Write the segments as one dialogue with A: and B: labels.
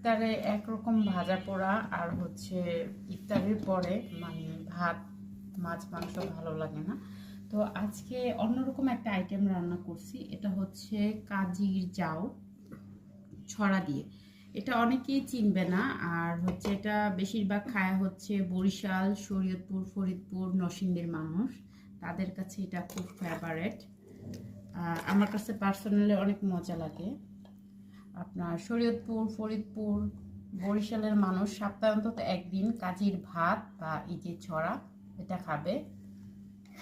A: ইফতারে একরকম ভাজা পোড়া আর হচ্ছে ইফতারের পরে মানে ভাত মাছ মাংস ভালো লাগে না। তো আজকে অন্যরকম একটা আইটেম রান্না করছি। এটা হচ্ছে কাজির জাউ ছড়া দিয়ে। এটা অনেকেই চিনবে না। আর হচ্ছে এটা বেশিরভাগ খায় হচ্ছে বরিশাল, শরীয়তপুর, ফরিদপুর, নরসিংদীর মানুষ। তাদের কাছে এটা খুব ফেভারেট। আমার কাছে পার্সোনালি অনেক মজা লাগে। আপনার শরীয়তপুর, ফরিদপুর, বরিশালের মানুষ সপ্তাহে অন্তত একদিন কাজির ভাত বা এই যে ছড়া এটা খাবে।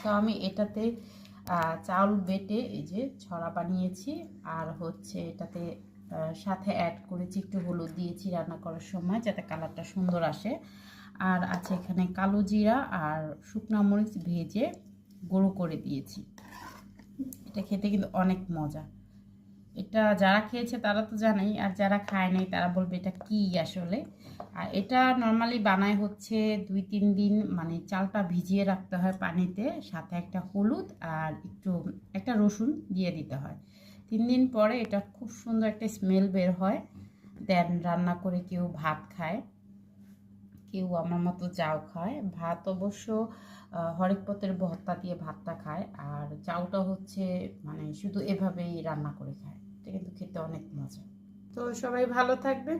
A: তো আমি এটাতে চাউল বেটে এই যে ছড়া বানিয়েছি। আর হচ্ছে এটাতে সাথে অ্যাড করেছি একটু হলুদ দিয়েছি রান্না করার সময় যাতে কালারটা সুন্দর আসে। আর আছে এখানে কালো জিরা আর শুকনো মরিচ ভেজে গুঁড়ো করে দিয়েছি। এটা খেতে কিন্তু অনেক মজা। এটা যারা খেয়েছে তারা তো জানেই, আর যারা খায় নাই তারা বলবে এটা কি আসলে। আর এটা নর্মালি বানায় হচ্ছে 2-3 দিন, মানে চালটা ভিজিয়ে রাখতে হয় পানিতে, সাথে একটা হলুদ আর একটা রসুন দিয়ে দিতে হয়। 3 দিন পরে এটা খুব সুন্দর একটা স্মেল বের হয়। দেন রান্না করে কেউ ভাত খায়, কেউ আমার মতো চাউ খায়। ভাত অবশ্য হরেক পদের ভর্তা দিয়ে ভাতটা খায়, আর চাউটা হচ্ছে মানে শুধু এভাবেই রান্না করে খায়। এটা কিন্তু খেতে অনেক মজা। তো সবাই ভালো থাকবে।